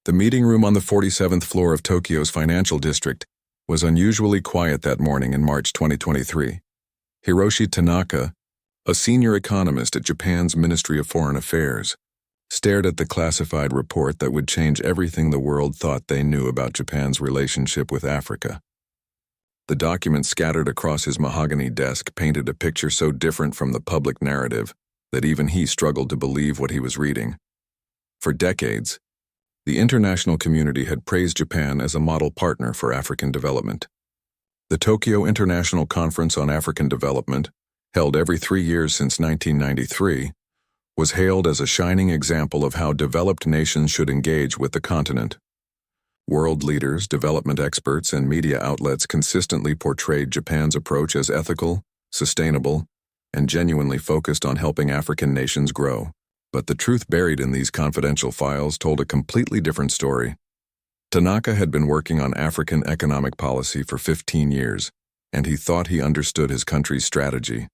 The meeting room on the 47th floor of Tokyo's financial district was unusually quiet that morning in March 2023. Hiroshi Tanaka, a senior economist at Japan's Ministry of Foreign Affairs, stared at the classified report that would change everything the world thought they knew about Japan's relationship with Africa. The document scattered across his mahogany desk painted a picture so different from the public narrative that even he struggled to believe what he was reading. For decades, the international community had praised Japan as a model partner for African development. The Tokyo International Conference on African Development, held every 3 years since 1993, was hailed as a shining example of how developed nations should engage with the continent. World leaders, development experts, and media outlets consistently portrayed Japan's approach as ethical, sustainable, and genuinely focused on helping African nations grow. But the truth buried in these confidential files told a completely different story. Tanaka had been working on African economic policy for 15 years, and he thought he understood his country's strategy.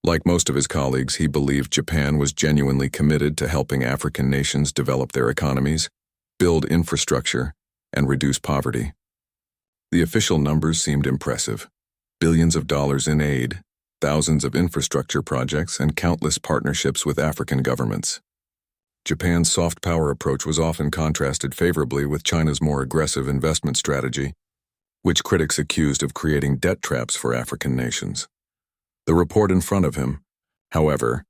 Like most of his colleagues, he believed Japan was genuinely committed to helping African nations develop their economies, build infrastructure, and reduce poverty. The official numbers seemed impressive: billions of dollars in aid, thousands of infrastructure projects, and countless partnerships with African governments. Japan's soft power approach was often contrasted favorably with China's more aggressive investment strategy, which critics accused of creating debt traps for African nations. The report in front of him, however,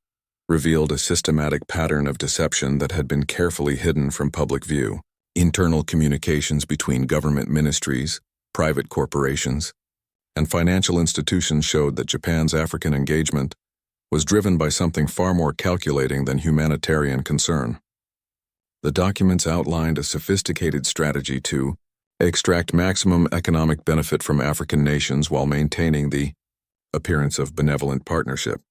revealed a systematic pattern of deception that had been carefully hidden from public view. Internal communications between government ministries, private corporations, and financial institutions showed that Japan's African engagement was driven by something far more calculating than humanitarian concern. The documents outlined a sophisticated strategy to extract maximum economic benefit from African nations while maintaining the appearance of benevolent partnership.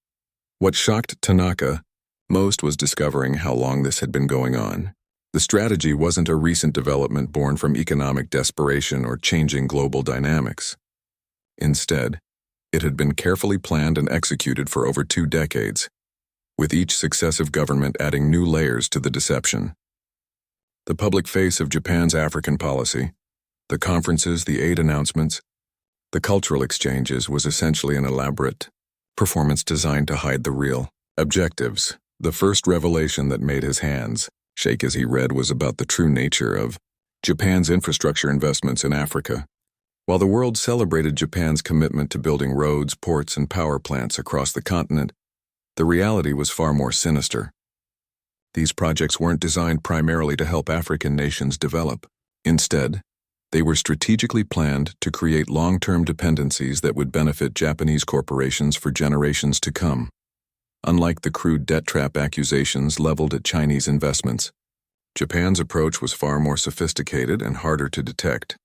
What shocked Tanaka most was discovering how long this had been going on. The strategy wasn't a recent development born from economic desperation or changing global dynamics. Instead, it had been carefully planned and executed for over 2 decades, with each successive government adding new layers to the deception. The public face of Japan's African policy, the conferences, the aid announcements, the cultural exchanges was essentially an elaborate performance designed to hide the real objectives. The first revelation that made his hands shake as he read was about the true nature of Japan's infrastructure investments in Africa. While the world celebrated Japan's commitment to building roads, ports, and power plants across the continent, the reality was far more sinister. These projects weren't designed primarily to help African nations develop. Instead, they were strategically planned to create long-term dependencies that would benefit Japanese corporations for generations to come. Unlike the crude debt trap accusations leveled at Chinese investments, Japan's approach was far more sophisticated and harder to detect.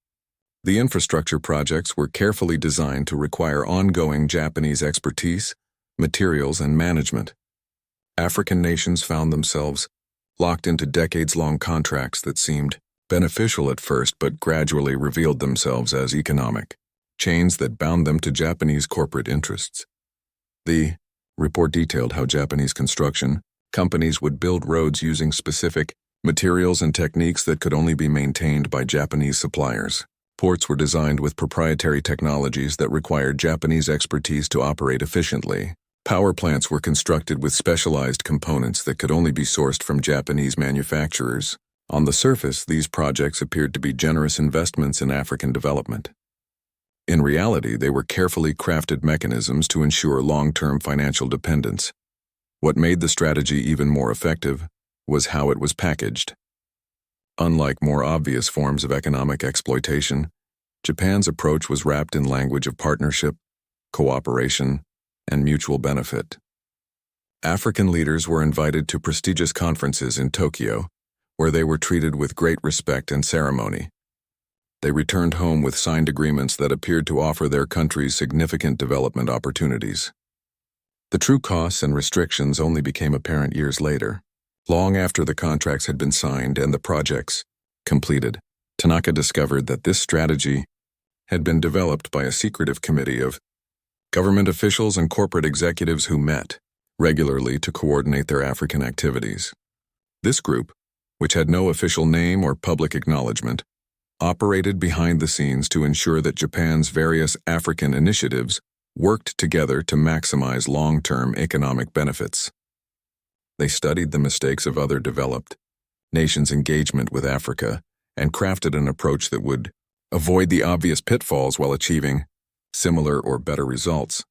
The infrastructure projects were carefully designed to require ongoing Japanese expertise, materials, and management. African nations found themselves locked into decades-long contracts that seemed beneficial at first but gradually revealed themselves as economic chains that bound them to Japanese corporate interests. The report detailed how Japanese construction companies would build roads using specific materials and techniques that could only be maintained by Japanese suppliers. Ports were designed with proprietary technologies that required Japanese expertise to operate efficiently. Power plants were constructed with specialized components that could only be sourced from Japanese manufacturers. On the surface, these projects appeared to be generous investments in African development. In reality, they were carefully crafted mechanisms to ensure long-term financial dependence. What made the strategy even more effective was how it was packaged. Unlike more obvious forms of economic exploitation, Japan's approach was wrapped in language of partnership, cooperation, and mutual benefit. African leaders were invited to prestigious conferences in Tokyo, where they were treated with great respect and ceremony. They returned home with signed agreements that appeared to offer their countries significant development opportunities. The true costs and restrictions only became apparent years later. Long after the contracts had been signed and the projects completed, Tanaka discovered that this strategy had been developed by a secretive committee of government officials and corporate executives who met regularly to coordinate their African activities. This group, which had no official name or public acknowledgement, operated behind the scenes to ensure that Japan's various African initiatives worked together to maximize long-term economic benefits. They studied the mistakes of other developed nations' engagement with Africa and crafted an approach that would avoid the obvious pitfalls while achieving similar or better results.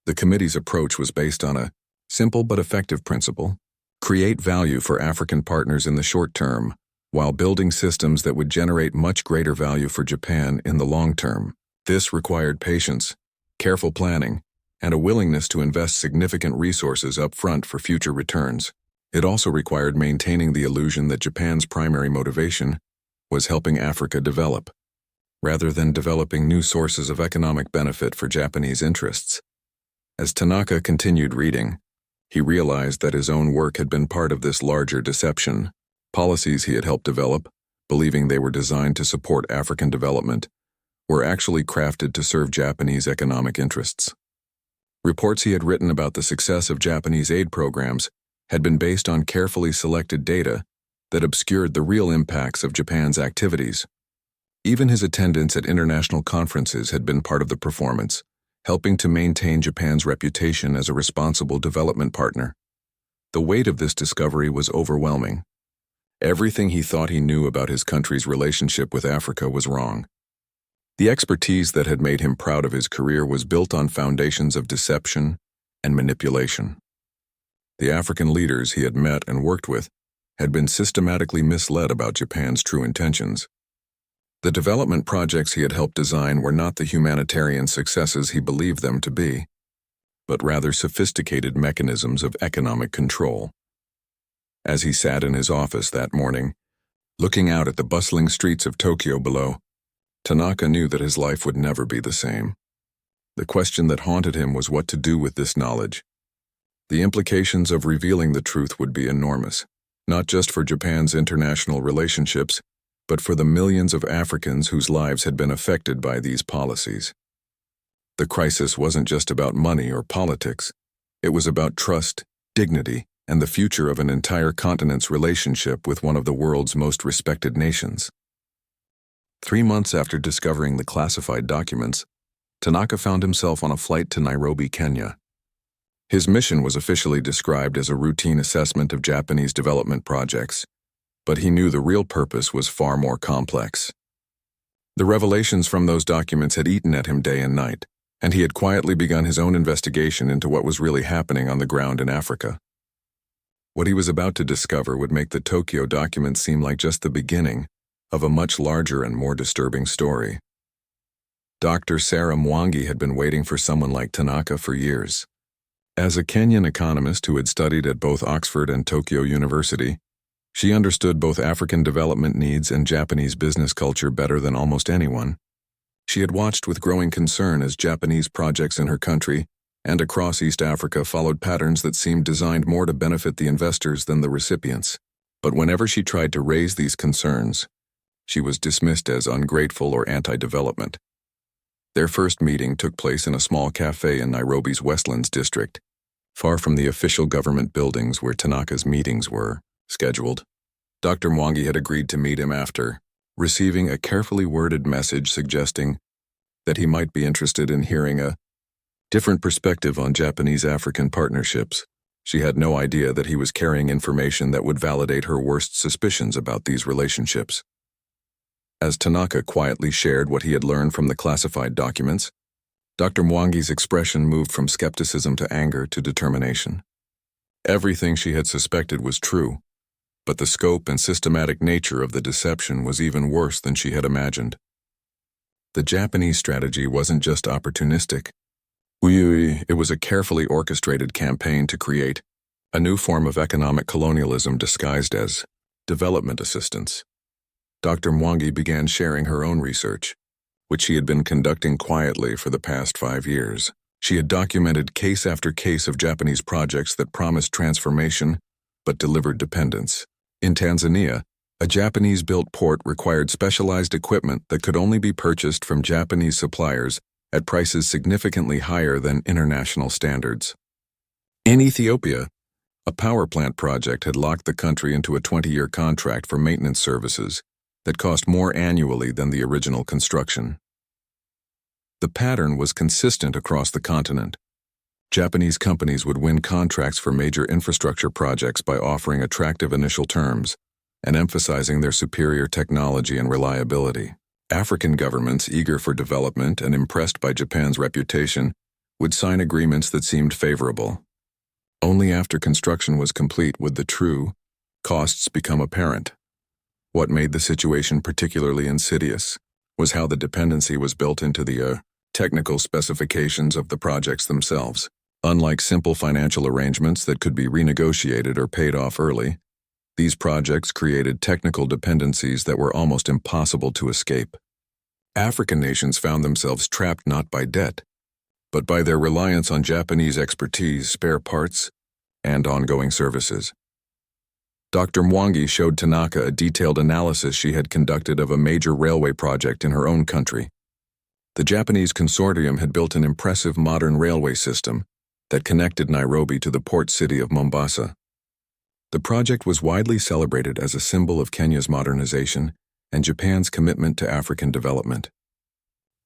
The committee's approach was based on a simple but effective principle: create value for African partners in the short term, while building systems that would generate much greater value for Japan in the long term. This required patience, careful planning, and a willingness to invest significant resources up front for future returns. It also required maintaining the illusion that Japan's primary motivation was helping Africa develop, rather than developing new sources of economic benefit for Japanese interests. As Tanaka continued reading, he realized that his own work had been part of this larger deception. Policies he had helped develop, believing they were designed to support African development, were actually crafted to serve Japanese economic interests. Reports he had written about the success of Japanese aid programs had been based on carefully selected data that obscured the real impacts of Japan's activities. Even his attendance at international conferences had been part of the performance, helping to maintain Japan's reputation as a responsible development partner. The weight of this discovery was overwhelming. Everything he thought he knew about his country's relationship with Africa was wrong. The expertise that had made him proud of his career was built on foundations of deception and manipulation. The African leaders he had met and worked with had been systematically misled about Japan's true intentions. The development projects he had helped design were not the humanitarian successes he believed them to be, but rather sophisticated mechanisms of economic control. As he sat in his office that morning, looking out at the bustling streets of Tokyo below, Tanaka knew that his life would never be the same. The question that haunted him was what to do with this knowledge. The implications of revealing the truth would be enormous, not just for Japan's international relationships, but for the millions of Africans whose lives had been affected by these policies. The crisis wasn't just about money or politics. It was about trust, dignity, and the future of an entire continent's relationship with one of the world's most respected nations. 3 months after discovering the classified documents, Tanaka found himself on a flight to Nairobi, Kenya. His mission was officially described as a routine assessment of Japanese development projects, but he knew the real purpose was far more complex. The revelations from those documents had eaten at him day and night, and he had quietly begun his own investigation into what was really happening on the ground in Africa. What he was about to discover would make the Tokyo documents seem like just the beginning of a much larger and more disturbing story. Dr. Sarah Mwangi had been waiting for someone like Tanaka for years. As a Kenyan economist who had studied at both Oxford and Tokyo University, she understood both African development needs and Japanese business culture better than almost anyone. She had watched with growing concern as Japanese projects in her country and across East Africa followed patterns that seemed designed more to benefit the investors than the recipients. But whenever she tried to raise these concerns, she was dismissed as ungrateful or anti-development. Their first meeting took place in a small cafe in Nairobi's Westlands district, far from the official government buildings where Tanaka's meetings were scheduled. Dr. Mwangi had agreed to meet him after receiving a carefully worded message suggesting that he might be interested in hearing a different perspective on Japanese-African partnerships. She had no idea that he was carrying information that would validate her worst suspicions about these relationships. As Tanaka quietly shared what he had learned from the classified documents, Dr. Mwangi's expression moved from skepticism to anger to determination. Everything she had suspected was true, but the scope and systematic nature of the deception was even worse than she had imagined. The Japanese strategy wasn't just opportunistic. It was a carefully orchestrated campaign to create a new form of economic colonialism disguised as development assistance. Dr. Mwangi began sharing her own research, which she had been conducting quietly for the past 5 years. She had documented case after case of Japanese projects that promised transformation but delivered dependence. In Tanzania, a Japanese-built port required specialized equipment that could only be purchased from Japanese suppliers at prices significantly higher than international standards. In Ethiopia, A power plant project had locked the country into a 20-year contract for maintenance services that cost more annually than the original construction. The pattern was consistent across the continent. Japanese companies would win contracts for major infrastructure projects by offering attractive initial terms and emphasizing their superior technology and reliability. African governments, eager for development and impressed by Japan's reputation, would sign agreements that seemed favorable. Only after construction was complete would the true costs become apparent. What made the situation particularly insidious was how the dependency was built into the technical specifications of the projects themselves. Unlike simple financial arrangements that could be renegotiated or paid off early, these projects created technical dependencies that were almost impossible to escape. African nations found themselves trapped not by debt, but by their reliance on Japanese expertise, spare parts, and ongoing services. Dr. Mwangi showed Tanaka a detailed analysis she had conducted of a major railway project in her own country. The Japanese consortium had built an impressive modern railway system that connected Nairobi to the port city of Mombasa. The project was widely celebrated as a symbol of Kenya's modernization and Japan's commitment to African development.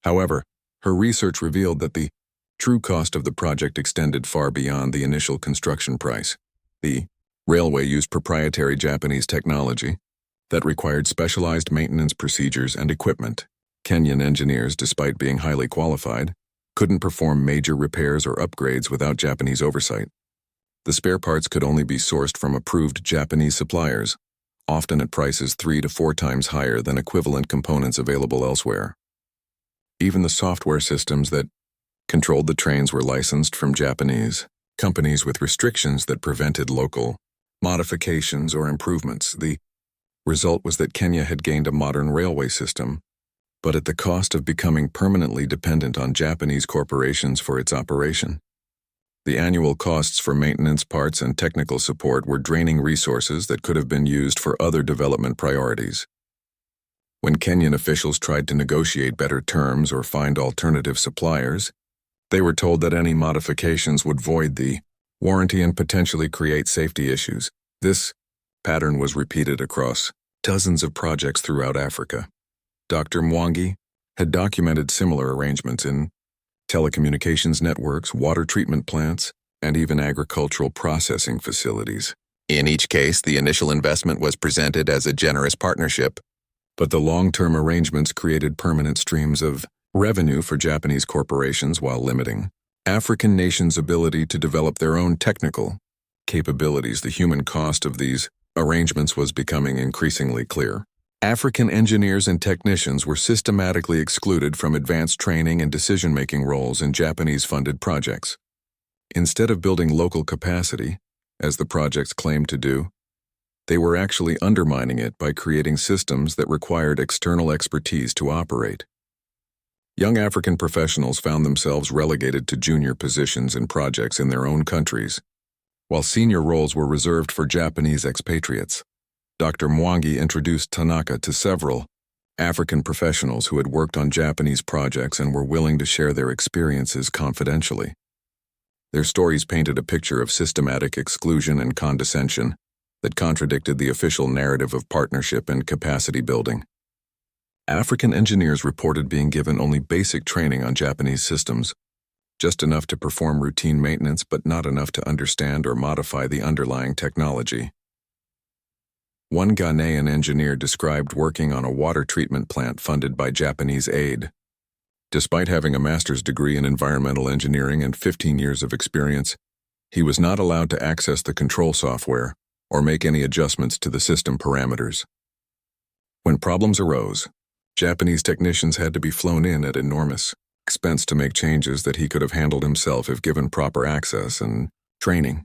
However, her research revealed that the true cost of the project extended far beyond the initial construction price. The railway used proprietary Japanese technology that required specialized maintenance procedures and equipment. Kenyan engineers, despite being highly qualified, couldn't perform major repairs or upgrades without Japanese oversight. The spare parts could only be sourced from approved Japanese suppliers, often at prices 3 to 4 times higher than equivalent components available elsewhere. Even the software systems that controlled the trains were licensed from Japanese companies with restrictions that prevented local modifications or improvements. The result was that Kenya had gained a modern railway system, but at the cost of becoming permanently dependent on Japanese corporations for its operation. The annual costs for maintenance, parts, and technical support were draining resources that could have been used for other development priorities. When Kenyan officials tried to negotiate better terms or find alternative suppliers, they were told that any modifications would void the warranty and potentially create safety issues. This pattern was repeated across dozens of projects throughout Africa. Dr. Mwangi had documented similar arrangements in telecommunications networks, water treatment plants, and even agricultural processing facilities. In each case, the initial investment was presented as a generous partnership, but the long-term arrangements created permanent streams of revenue for Japanese corporations while limiting African nations' ability to develop their own technical capabilities. The human cost of these arrangements was becoming increasingly clear. African engineers and technicians were systematically excluded from advanced training and decision-making roles in Japanese-funded projects. Instead of building local capacity, as the projects claimed to do, they were actually undermining it by creating systems that required external expertise to operate. Young African professionals found themselves relegated to junior positions in projects in their own countries, while senior roles were reserved for Japanese expatriates. Dr. Mwangi introduced Tanaka to several African professionals who had worked on Japanese projects and were willing to share their experiences confidentially. Their stories painted a picture of systematic exclusion and condescension that contradicted the official narrative of partnership and capacity building. African engineers reported being given only basic training on Japanese systems, just enough to perform routine maintenance but not enough to understand or modify the underlying technology. One Ghanaian engineer described working on a water treatment plant funded by Japanese aid. Despite having a master's degree in environmental engineering and 15 years of experience, he was not allowed to access the control software or make any adjustments to the system parameters. When problems arose, Japanese technicians had to be flown in at enormous expense to make changes that he could have handled himself if given proper access and training.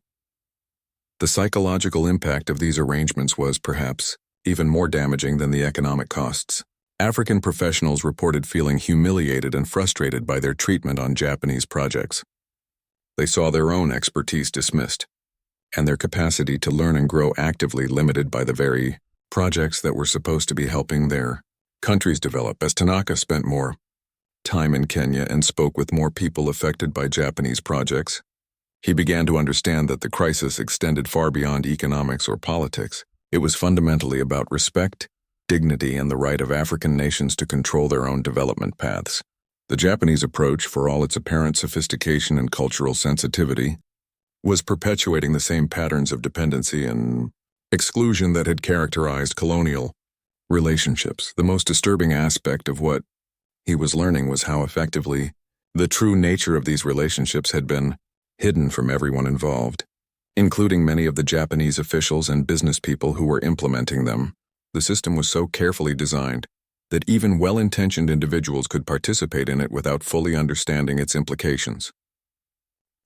The psychological impact of these arrangements was, perhaps, even more damaging than the economic costs. African professionals reported feeling humiliated and frustrated by their treatment on Japanese projects. They saw their own expertise dismissed, and their capacity to learn and grow actively limited by the very projects that were supposed to be helping their countries develop. As Tanaka spent more time in Kenya and spoke with more people affected by Japanese projects, He began to understand that the crisis extended far beyond economics or politics. It was fundamentally about respect, dignity, and the right of African nations to control their own development paths. The Japanese approach, for all its apparent sophistication and cultural sensitivity, was perpetuating the same patterns of dependency and exclusion that had characterized colonial relationships. The most disturbing aspect of what he was learning was how effectively the true nature of these relationships had been hidden from everyone involved, including many of the Japanese officials and business people who were implementing them. The system was so carefully designed that even well-intentioned individuals could participate in it without fully understanding its implications.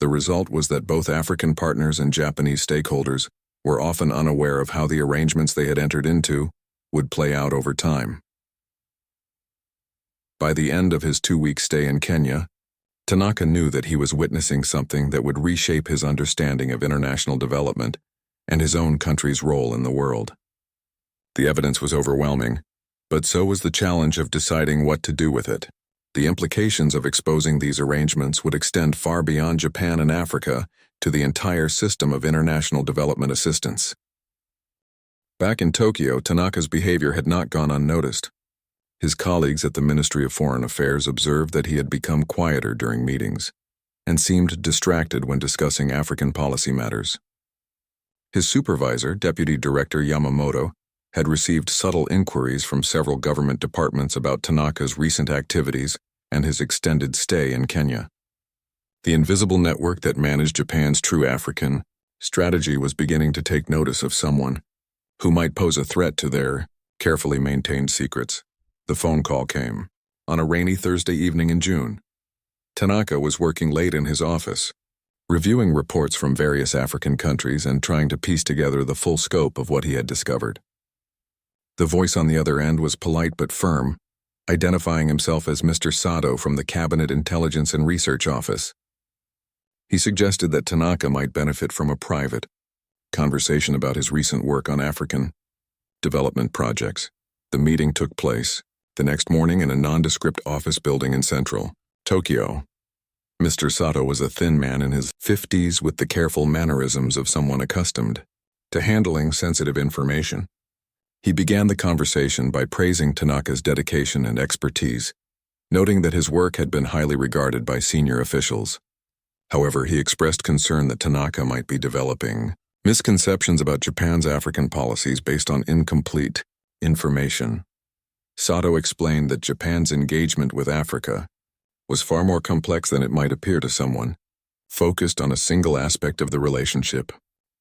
The result was that both African partners and Japanese stakeholders were often unaware of how the arrangements they had entered into would play out over time. By the end of his 2-week stay in Kenya, Tanaka knew that he was witnessing something that would reshape his understanding of international development and his own country's role in the world. The evidence was overwhelming, but so was the challenge of deciding what to do with it. The implications of exposing these arrangements would extend far beyond Japan and Africa to the entire system of international development assistance. Back in Tokyo, Tanaka's behavior had not gone unnoticed. His colleagues at the Ministry of Foreign Affairs observed that he had become quieter during meetings and seemed distracted when discussing African policy matters. His supervisor, Deputy Director Yamamoto, had received subtle inquiries from several government departments about Tanaka's recent activities and his extended stay in Kenya. The invisible network that managed Japan's true African strategy was beginning to take notice of someone who might pose a threat to their carefully maintained secrets. The phone call came on a rainy Thursday evening in June. Tanaka was working late in his office, reviewing reports from various African countries and trying to piece together the full scope of what he had discovered. The voice on the other end was polite but firm, identifying himself as Mr. Sato from the Cabinet Intelligence and Research Office. He suggested that Tanaka might benefit from a private conversation about his recent work on African development projects. The meeting took place the next morning in a nondescript office building in central Tokyo. Mr. Sato was a thin man in his 50s with the careful mannerisms of someone accustomed to handling sensitive information. He began the conversation by praising Tanaka's dedication and expertise, noting that his work had been highly regarded by senior officials. However, he expressed concern that Tanaka might be developing misconceptions about Japan's African policies based on incomplete information. Sato explained that Japan's engagement with Africa was far more complex than it might appear to someone focused on a single aspect of the relationship.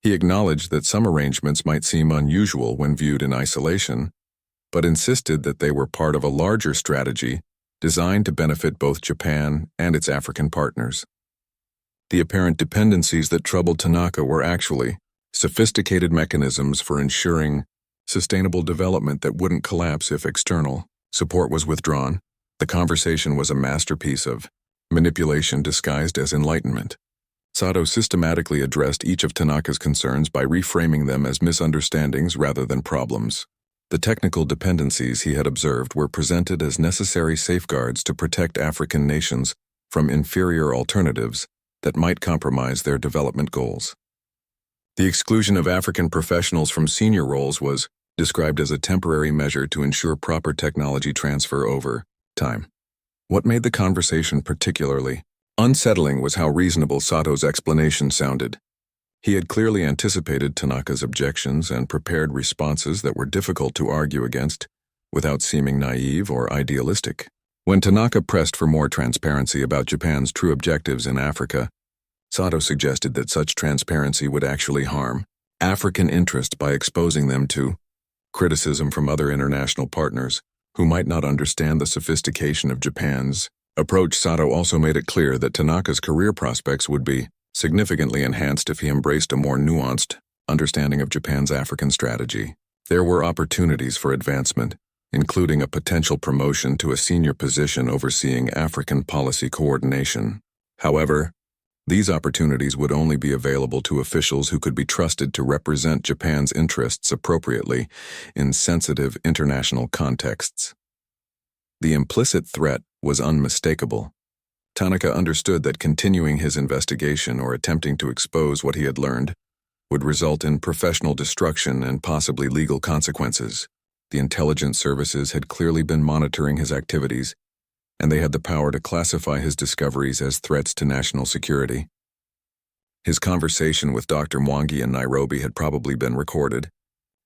He acknowledged that some arrangements might seem unusual when viewed in isolation, but insisted that they were part of a larger strategy designed to benefit both Japan and its African partners. The apparent dependencies that troubled Tanaka were actually sophisticated mechanisms for ensuring sustainable development that wouldn't collapse if external support was withdrawn. The conversation was a masterpiece of manipulation disguised as enlightenment. Sato systematically addressed each of Tanaka's concerns by reframing them as misunderstandings rather than problems. The technical dependencies he had observed were presented as necessary safeguards to protect African nations from inferior alternatives that might compromise their development goals. The exclusion of African professionals from senior roles was described as a temporary measure to ensure proper technology transfer over time. What made the conversation particularly unsettling was how reasonable Sato's explanation sounded. He had clearly anticipated Tanaka's objections and prepared responses that were difficult to argue against without seeming naive or idealistic. When Tanaka pressed for more transparency about Japan's true objectives in Africa, Sato suggested that such transparency would actually harm African interest by exposing them to criticism from other international partners who might not understand the sophistication of Japan's approach. Sato also made it clear that Tanaka's career prospects would be significantly enhanced if he embraced a more nuanced understanding of Japan's African strategy. There were opportunities for advancement, including a potential promotion to a senior position overseeing African policy coordination. However, these opportunities would only be available to officials who could be trusted to represent Japan's interests appropriately in sensitive international contexts. The implicit threat was unmistakable. Tanaka understood that continuing his investigation or attempting to expose what he had learned would result in professional destruction and possibly legal consequences. The intelligence services had clearly been monitoring his activities, and they had the power to classify his discoveries as threats to national security. His conversation with Dr. Mwangi in Nairobi had probably been recorded,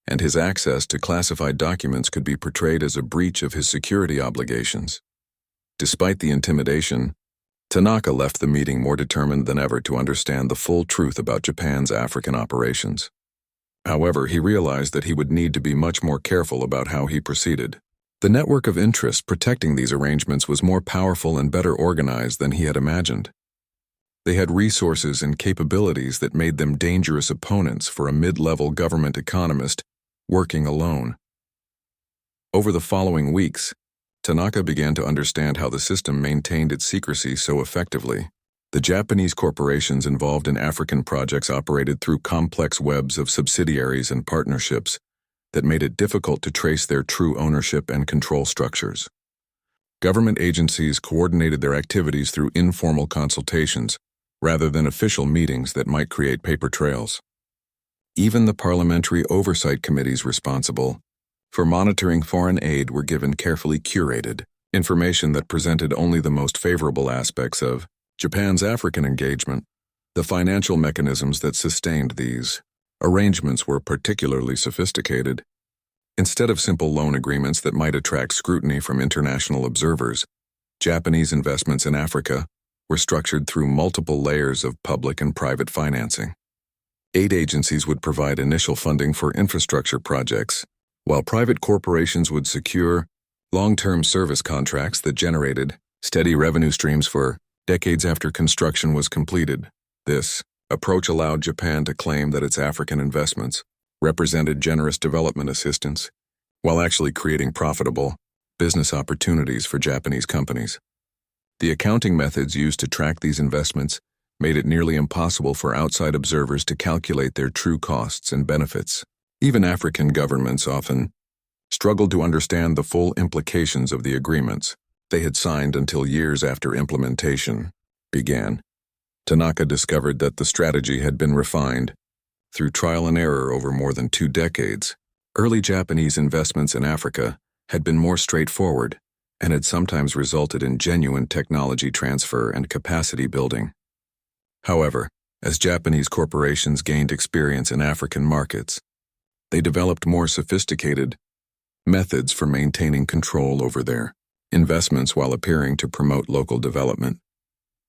and his access to classified documents could be portrayed as a breach of his security obligations. Despite the intimidation, Tanaka left the meeting more determined than ever to understand the full truth about Japan's African operations. However, he realized that he would need to be much more careful about how he proceeded. The network of interests protecting these arrangements was more powerful and better organized than he had imagined. They had resources and capabilities that made them dangerous opponents for a mid-level government economist working alone. Over the following weeks, Tanaka began to understand how the system maintained its secrecy so effectively. The Japanese corporations involved in African projects operated through complex webs of subsidiaries and partnerships that made it difficult to trace their true ownership and control structures. Government agencies coordinated their activities through informal consultations rather than official meetings that might create paper trails. Even the parliamentary oversight committees responsible for monitoring foreign aid were given carefully curated information that presented only the most favorable aspects of Japan's African engagement. The financial mechanisms that sustained these arrangements were particularly sophisticated. Instead of simple loan agreements that might attract scrutiny from international observers, Japanese investments in Africa were structured through multiple layers of public and private financing. Aid agencies would provide initial funding for infrastructure projects, while private corporations would secure long-term service contracts that generated steady revenue streams for decades after construction was completed. This approach allowed Japan to claim that its African investments represented generous development assistance, while actually creating profitable business opportunities for Japanese companies. The accounting methods used to track these investments made it nearly impossible for outside observers to calculate their true costs and benefits. Even African governments often struggled to understand the full implications of the agreements they had signed until years after implementation began. Tanaka discovered that the strategy had been refined through trial and error over more than 2 decades. Early Japanese investments in Africa had been more straightforward and had sometimes resulted in genuine technology transfer and capacity building. However, as Japanese corporations gained experience in African markets, they developed more sophisticated methods for maintaining control over their investments while appearing to promote local development.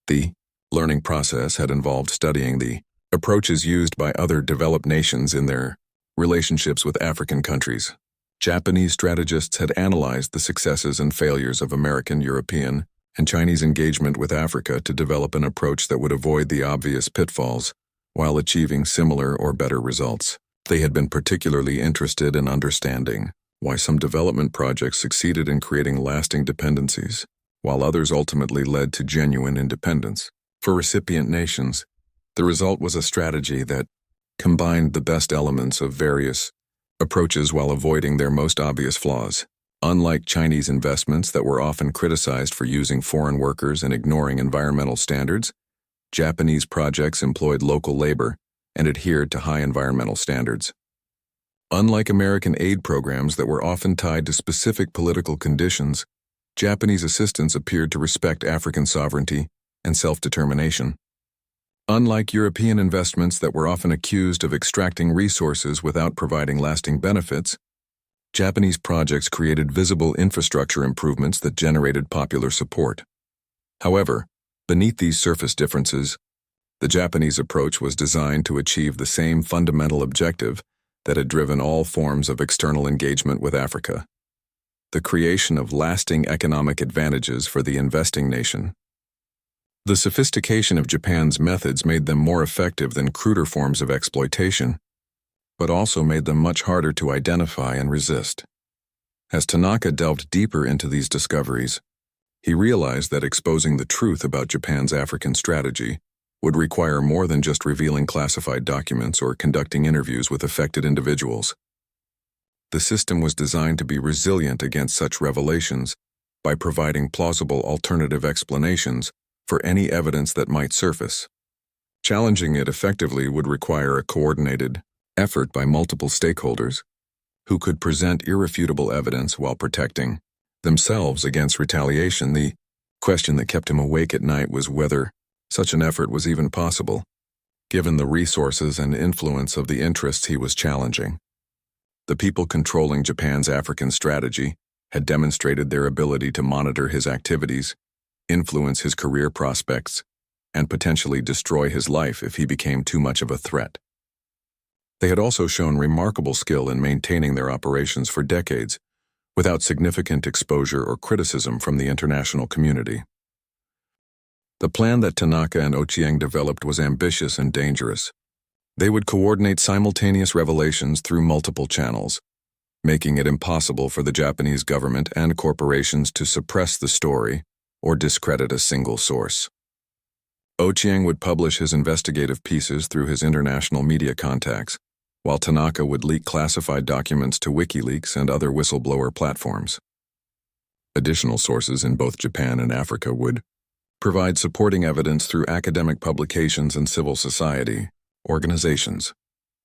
The learning process had involved studying the approaches used by other developed nations in their relationships with African countries. Japanese strategists had analyzed the successes and failures of American, European, and Chinese engagement with Africa to develop an approach that would avoid the obvious pitfalls while achieving similar or better results. They had been particularly interested in understanding why some development projects succeeded in creating lasting dependencies, while others ultimately led to genuine independence. For recipient nations, the result was a strategy that combined the best elements of various approaches while avoiding their most obvious flaws. Unlike Chinese investments that were often criticized for using foreign workers and ignoring environmental standards, Japanese projects employed local labor and adhered to high environmental standards. Unlike American aid programs that were often tied to specific political conditions, Japanese assistance appeared to respect African sovereignty and self-determination. Unlike European investments that were often accused of extracting resources without providing lasting benefits, Japanese projects created visible infrastructure improvements that generated popular support. However, beneath these surface differences, the Japanese approach was designed to achieve the same fundamental objective that had driven all forms of external engagement with Africa: the creation of lasting economic advantages for the investing nation. The sophistication of Japan's methods made them more effective than cruder forms of exploitation, but also made them much harder to identify and resist. As Tanaka delved deeper into these discoveries, he realized that exposing the truth about Japan's African strategy would require more than just revealing classified documents or conducting interviews with affected individuals. The system was designed to be resilient against such revelations by providing plausible alternative explanations for any evidence that might surface. Challenging it effectively would require a coordinated effort by multiple stakeholders who could present irrefutable evidence while protecting themselves against retaliation. The question that kept him awake at night was whether such an effort was even possible, given the resources and influence of the interests he was challenging. The people controlling Japan's African strategy had demonstrated their ability to monitor his activities, influence his career prospects, and potentially destroy his life if he became too much of a threat. They had also shown remarkable skill in maintaining their operations for decades, without significant exposure or criticism from the international community. The plan that Tanaka and Ochieng developed was ambitious and dangerous. They would coordinate simultaneous revelations through multiple channels, making it impossible for the Japanese government and corporations to suppress the story or discredit a single source. Ochieng would publish his investigative pieces through his international media contacts, while Tanaka would leak classified documents to WikiLeaks and other whistleblower platforms. Additional sources in both Japan and Africa would provide supporting evidence through academic publications and civil society organizations.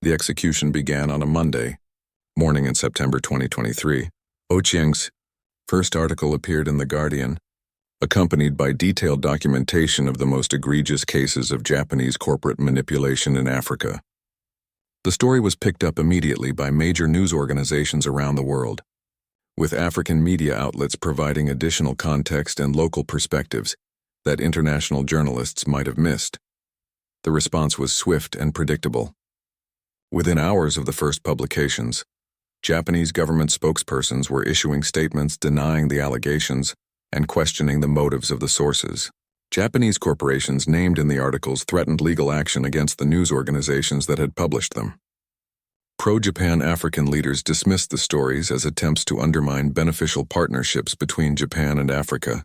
The execution began on a Monday morning in September 2023. Ochieng's first article appeared in The Guardian, accompanied by detailed documentation of the most egregious cases of Japanese corporate manipulation in Africa. The story was picked up immediately by major news organizations around the world, with African media outlets providing additional context and local perspectives that international journalists might have missed. The response was swift and predictable. Within hours of the first publications, Japanese government spokespersons were issuing statements denying the allegations and questioning the motives of the sources. Japanese corporations named in the articles threatened legal action against the news organizations that had published them. Pro-Japan African leaders dismissed the stories as attempts to undermine beneficial partnerships between Japan and Africa.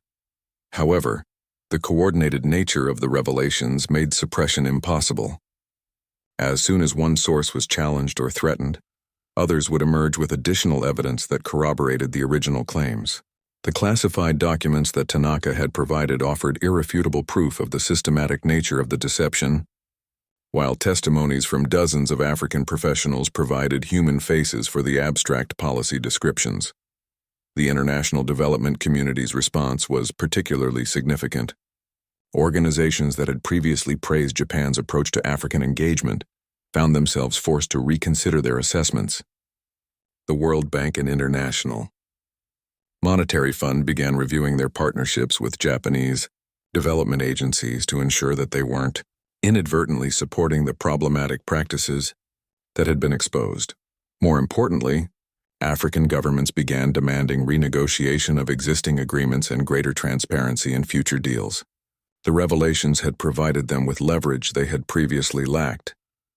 However, the coordinated nature of the revelations made suppression impossible. As soon as one source was challenged or threatened, others would emerge with additional evidence that corroborated the original claims. The classified documents that Tanaka had provided offered irrefutable proof of the systematic nature of the deception, while testimonies from dozens of African professionals provided human faces for the abstract policy descriptions. The international development community's response was particularly significant. Organizations that had previously praised Japan's approach to African engagement found themselves forced to reconsider their assessments. The World Bank and International Monetary Fund began reviewing their partnerships with Japanese development agencies to ensure that they weren't inadvertently supporting the problematic practices that had been exposed. More importantly, African governments began demanding renegotiation of existing agreements and greater transparency in future deals. The revelations had provided them with leverage they had previously lacked,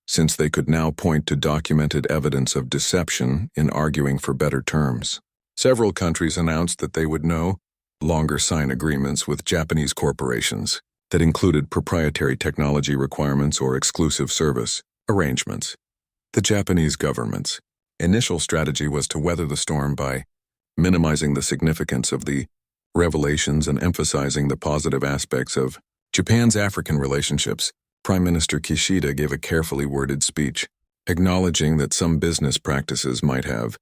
since they could now point to documented evidence of deception in arguing for better terms. Several countries announced that they would no longer sign agreements with Japanese corporations that included proprietary technology requirements or exclusive service arrangements. The Japanese government's initial strategy was to weather the storm by minimizing the significance of the revelations and emphasizing the positive aspects of Japan's African relationships. Prime Minister Kishida gave a carefully worded speech, acknowledging that some business practices might have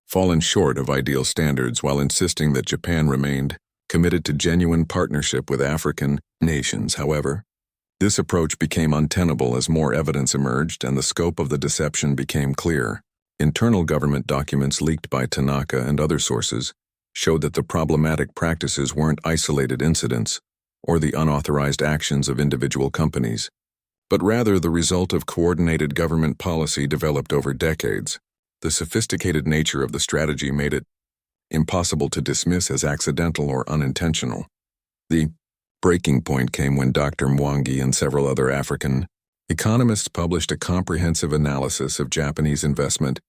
fallen short of ideal standards while insisting that Japan remained committed to genuine partnership with African nations. However, this approach became untenable as more evidence emerged and the scope of the deception became clear. Internal government documents leaked by Tanaka and other sources showed that the problematic practices weren't isolated incidents or the unauthorized actions of individual companies, but rather the result of coordinated government policy developed over decades. The sophisticated nature of the strategy made it impossible to dismiss as accidental or unintentional. The breaking point came when Dr. Mwangi and several other African economists published a comprehensive analysis of Japanese investment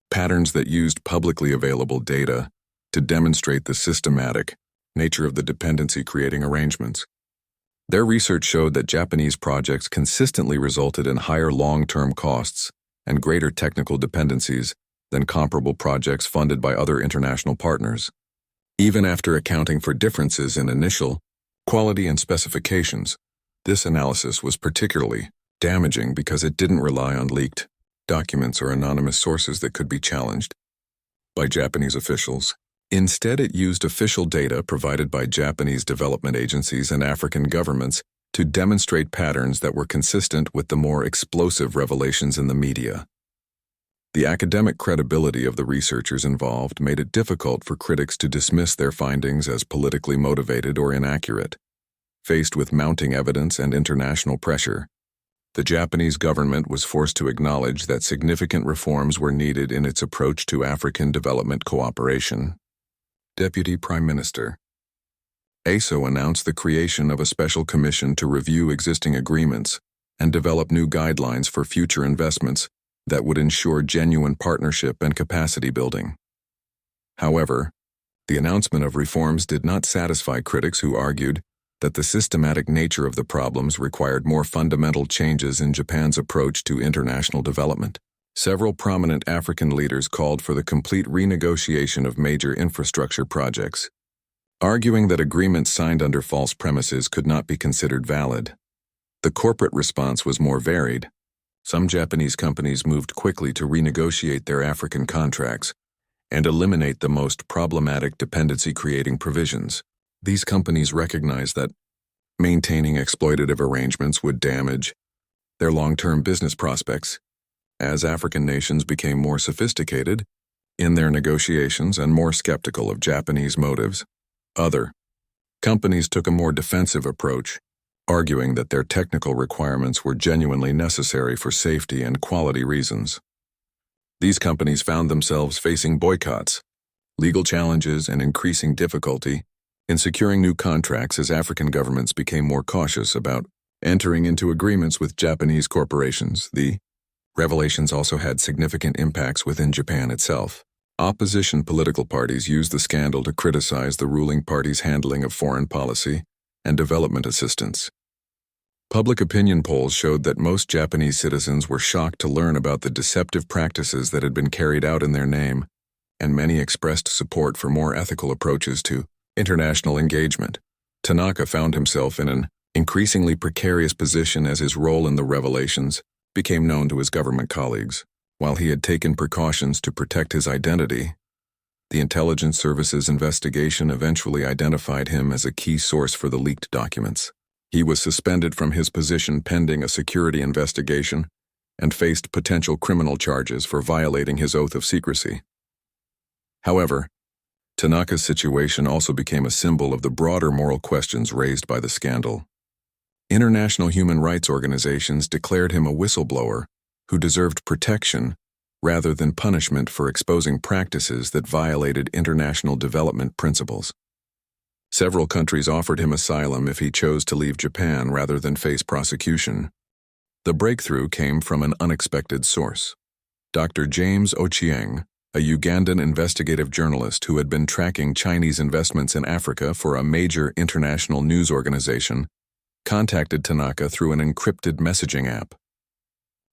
patterns that used publicly available data to demonstrate the systematic nature of the dependency-creating arrangements. Their research showed that Japanese projects consistently resulted in higher long-term costs and greater technical dependencies than comparable projects funded by other international partners. Even after accounting for differences in initial Quality and specifications. This analysis was particularly damaging because it didn't rely on leaked documents or anonymous sources that could be challenged by Japanese officials. Instead, it used official data provided by Japanese development agencies and African governments to demonstrate patterns that were consistent with the more explosive revelations in the media. The academic credibility of the researchers involved made it difficult for critics to dismiss their findings as politically motivated or inaccurate. Faced with mounting evidence and international pressure, the Japanese government was forced to acknowledge that significant reforms were needed in its approach to African development cooperation. Deputy Prime Minister Aso announced the creation of a special commission to review existing agreements and develop new guidelines for future investments that would ensure genuine partnership and capacity building. However, the announcement of reforms did not satisfy critics who argued that the systematic nature of the problems required more fundamental changes in Japan's approach to international development. Several prominent African leaders called for the complete renegotiation of major infrastructure projects, arguing that agreements signed under false premises could not be considered valid. The corporate response was more varied. Some Japanese companies moved quickly to renegotiate their African contracts and eliminate the most problematic dependency-creating provisions. These companies recognized that maintaining exploitative arrangements would damage their long-term business prospects. As African nations became more sophisticated in their negotiations and more skeptical of Japanese motives, other companies took a more defensive approach, arguing that their technical requirements were genuinely necessary for safety and quality reasons. These companies found themselves facing boycotts, legal challenges, and increasing difficulty in securing new contracts as African governments became more cautious about entering into agreements with Japanese corporations. The revelations also had significant impacts within Japan itself. Opposition political parties used the scandal to criticize the ruling party's handling of foreign policy and development assistance. Public opinion polls showed that most Japanese citizens were shocked to learn about the deceptive practices that had been carried out in their name, and many expressed support for more ethical approaches to international engagement. Tanaka found himself in an increasingly precarious position as his role in the revelations became known to his government colleagues. While he had taken precautions to protect his identity, the intelligence service's investigation eventually identified him as a key source for the leaked documents. He was suspended from his position pending a security investigation and faced potential criminal charges for violating his oath of secrecy. However, Tanaka's situation also became a symbol of the broader moral questions raised by the scandal. International human rights organizations declared him a whistleblower who deserved protection rather than punishment for exposing practices that violated international development principles. Several countries offered him asylum if he chose to leave Japan rather than face prosecution. The breakthrough came from an unexpected source. Dr. James Ochieng, a Ugandan investigative journalist who had been tracking Chinese investments in Africa for a major international news organization, contacted Tanaka through an encrypted messaging app.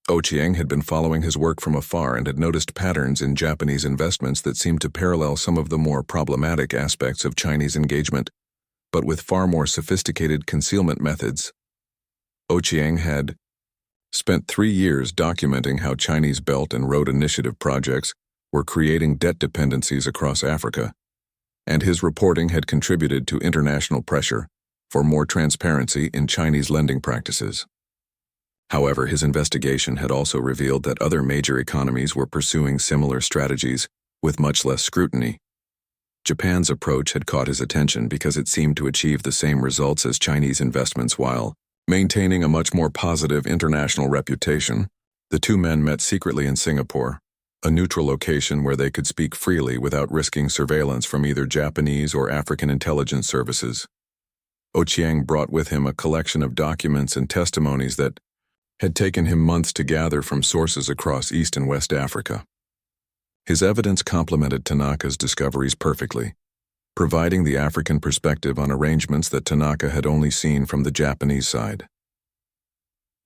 Ochieng had been following his work from afar and had noticed patterns in Japanese investments that seemed to parallel some of the more problematic aspects of Chinese engagement, but with far more sophisticated concealment methods. Ochieng had spent 3 years documenting how Chinese Belt and Road Initiative projects were creating debt dependencies across Africa, and his reporting had contributed to international pressure for more transparency in Chinese lending practices. However, his investigation had also revealed that other major economies were pursuing similar strategies with much less scrutiny. Japan's approach had caught his attention because it seemed to achieve the same results as Chinese investments while maintaining a much more positive international reputation. The two men met secretly in Singapore, a neutral location where they could speak freely without risking surveillance from either Japanese or African intelligence services. Ochieng brought with him a collection of documents and testimonies that had taken him months to gather from sources across East and West Africa. His evidence complemented Tanaka's discoveries perfectly, providing the African perspective on arrangements that Tanaka had only seen from the Japanese side.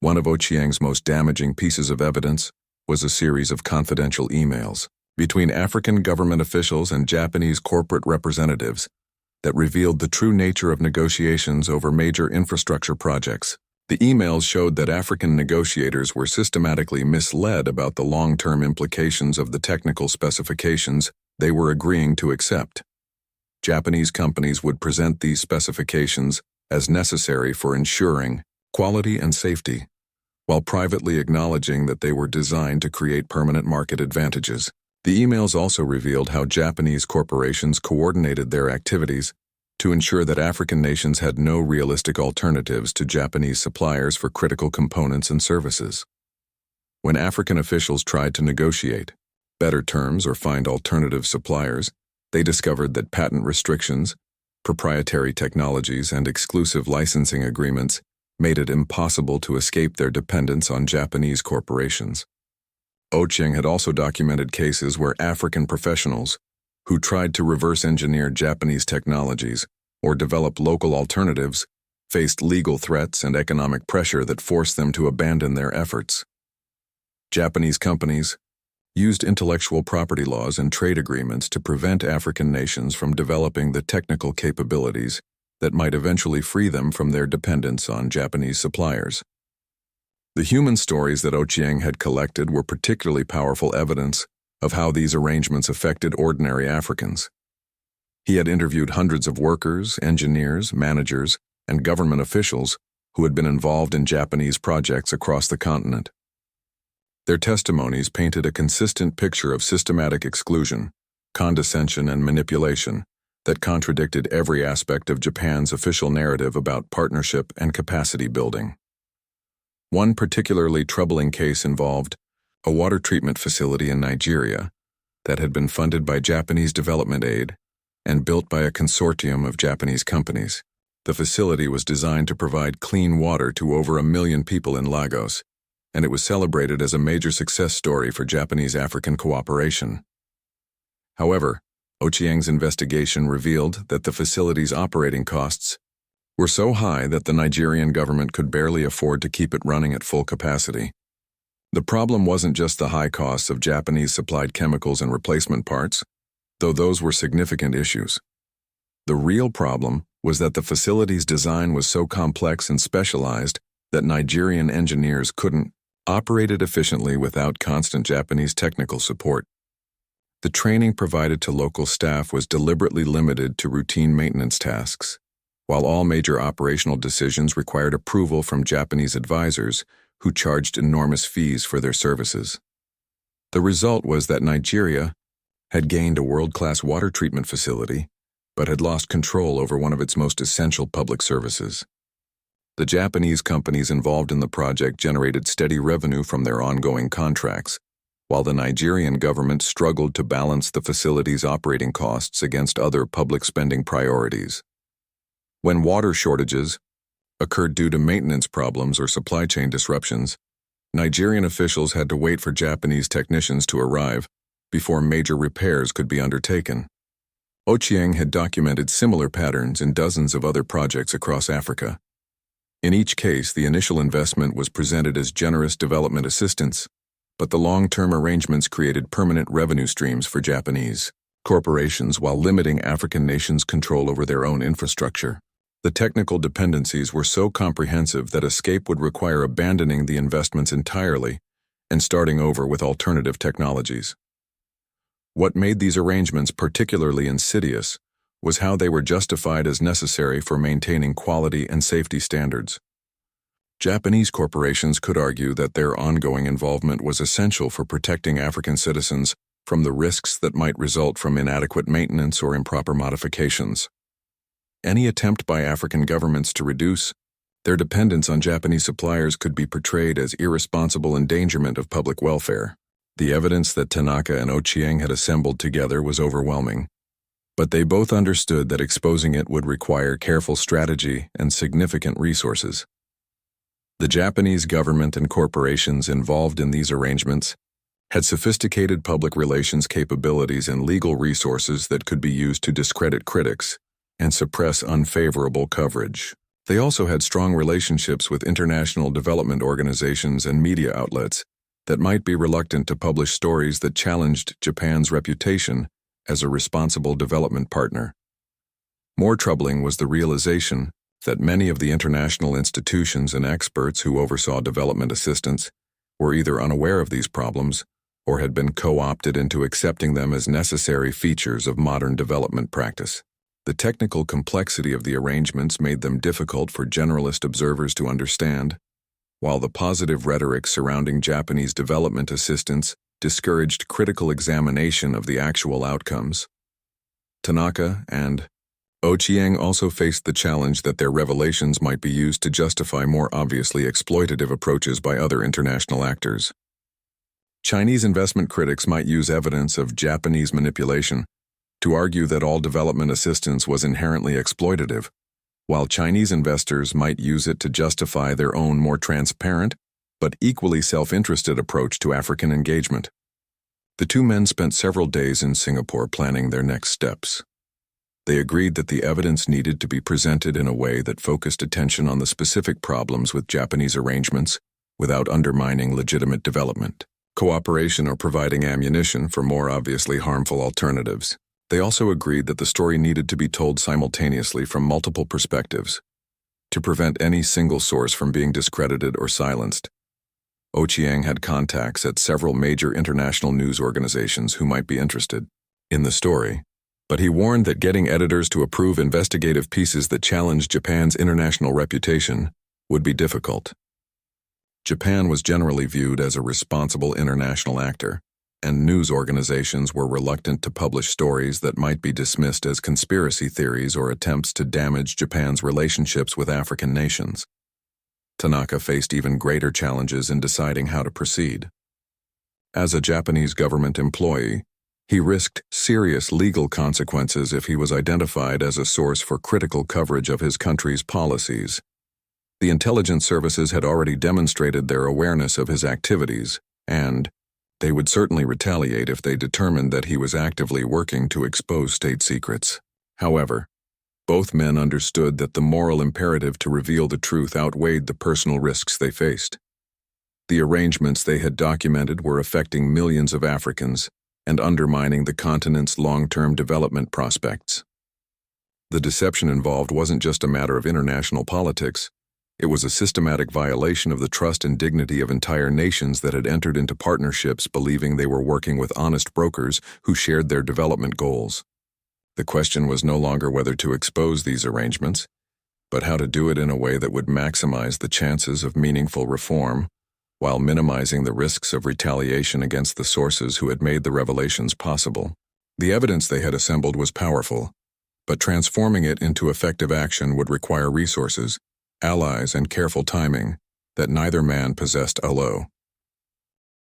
One of Ochieng's most damaging pieces of evidence was a series of confidential emails between African government officials and Japanese corporate representatives that revealed the true nature of negotiations over major infrastructure projects. The emails showed that African negotiators were systematically misled about the long-term implications of the technical specifications they were agreeing to accept. Japanese companies would present these specifications as necessary for ensuring quality and safety, while privately acknowledging that they were designed to create permanent market advantages. The emails also revealed how Japanese corporations coordinated their activities to ensure that African nations had no realistic alternatives to Japanese suppliers for critical components and services. When African officials tried to negotiate better terms or find alternative suppliers, they discovered that patent restrictions, proprietary technologies, and exclusive licensing agreements made it impossible to escape their dependence on Japanese corporations. Ochieng had also documented cases where African professionals who tried to reverse engineer Japanese technologies or develop local alternatives faced legal threats and economic pressure that forced them to abandon their efforts. Japanese companies used intellectual property laws and trade agreements to prevent African nations from developing the technical capabilities that might eventually free them from their dependence on Japanese suppliers. The human stories that Ochieng had collected were particularly powerful evidence of how these arrangements affected ordinary Africans. He had interviewed hundreds of workers, engineers, managers, and government officials who had been involved in Japanese projects across the continent. Their testimonies painted a consistent picture of systematic exclusion, condescension, and manipulation that contradicted every aspect of Japan's official narrative about partnership and capacity building. One particularly troubling case involved a water treatment facility in Nigeria that had been funded by Japanese development aid and built by a consortium of Japanese companies. The facility was designed to provide clean water to over 1 million people in Lagos, and it was celebrated as a major success story for Japanese-African cooperation. However, Ochieng's investigation revealed that the facility's operating costs were so high that the Nigerian government could barely afford to keep it running at full capacity. The problem wasn't just the high costs of Japanese-supplied chemicals and replacement parts, though those were significant issues. The real problem was that the facility's design was so complex and specialized that Nigerian engineers couldn't operate it efficiently without constant Japanese technical support. The training provided to local staff was deliberately limited to routine maintenance tasks, while all major operational decisions required approval from Japanese advisors who charged enormous fees for their services. The result was that Nigeria had gained a world-class water treatment facility, but had lost control over one of its most essential public services. The Japanese companies involved in the project generated steady revenue from their ongoing contracts, while the Nigerian government struggled to balance the facility's operating costs against other public spending priorities. When water shortages occurred due to maintenance problems or supply chain disruptions, Nigerian officials had to wait for Japanese technicians to arrive before major repairs could be undertaken. Ochieng had documented similar patterns in dozens of other projects across Africa. In each case, the initial investment was presented as generous development assistance, but the long-term arrangements created permanent revenue streams for Japanese corporations while limiting African nations' control over their own infrastructure. The technical dependencies were so comprehensive that escape would require abandoning the investments entirely and starting over with alternative technologies. What made these arrangements particularly insidious was how they were justified as necessary for maintaining quality and safety standards. Japanese corporations could argue that their ongoing involvement was essential for protecting African citizens from the risks that might result from inadequate maintenance or improper modifications. Any attempt by African governments to reduce their dependence on Japanese suppliers could be portrayed as irresponsible endangerment of public welfare. The evidence that Tanaka and Ochieng had assembled together was overwhelming, but they both understood that exposing it would require careful strategy and significant resources. The Japanese government and corporations involved in these arrangements had sophisticated public relations capabilities and legal resources that could be used to discredit critics and suppress unfavorable coverage. They also had strong relationships with international development organizations and media outlets that might be reluctant to publish stories that challenged Japan's reputation as a responsible development partner. More troubling was the realization that many of the international institutions and experts who oversaw development assistance were either unaware of these problems or had been co-opted into accepting them as necessary features of modern development practice. The technical complexity of the arrangements made them difficult for generalist observers to understand, while the positive rhetoric surrounding Japanese development assistance discouraged critical examination of the actual outcomes. Tanaka and Ochieng also faced the challenge that their revelations might be used to justify more obviously exploitative approaches by other international actors. Chinese investment critics might use evidence of Japanese manipulation to argue that all development assistance was inherently exploitative, while Chinese investors might use it to justify their own more transparent but equally self-interested approach to African engagement. The two men spent several days in Singapore planning their next steps. They agreed that the evidence needed to be presented in a way that focused attention on the specific problems with Japanese arrangements without undermining legitimate development, cooperation, or providing ammunition for more obviously harmful alternatives. They also agreed that the story needed to be told simultaneously from multiple perspectives to prevent any single source from being discredited or silenced. Ochieng had contacts at several major international news organizations who might be interested in the story, but he warned that getting editors to approve investigative pieces that challenged Japan's international reputation would be difficult. Japan was generally viewed as a responsible international actor, and news organizations were reluctant to publish stories that might be dismissed as conspiracy theories or attempts to damage Japan's relationships with African nations. Tanaka faced even greater challenges in deciding how to proceed. As a Japanese government employee, he risked serious legal consequences if he was identified as a source for critical coverage of his country's policies. The intelligence services had already demonstrated their awareness of his activities, and they would certainly retaliate if they determined that he was actively working to expose state secrets. However, both men understood that the moral imperative to reveal the truth outweighed the personal risks they faced. The arrangements they had documented were affecting millions of Africans and undermining the continent's long-term development prospects. The deception involved wasn't just a matter of international politics. It was a systematic violation of the trust and dignity of entire nations that had entered into partnerships believing they were working with honest brokers who shared their development goals. The question was no longer whether to expose these arrangements, but how to do it in a way that would maximize the chances of meaningful reform, while minimizing the risks of retaliation against the sources who had made the revelations possible. The evidence they had assembled was powerful, but transforming it into effective action would require resources, allies, and careful timing that neither man possessed alone.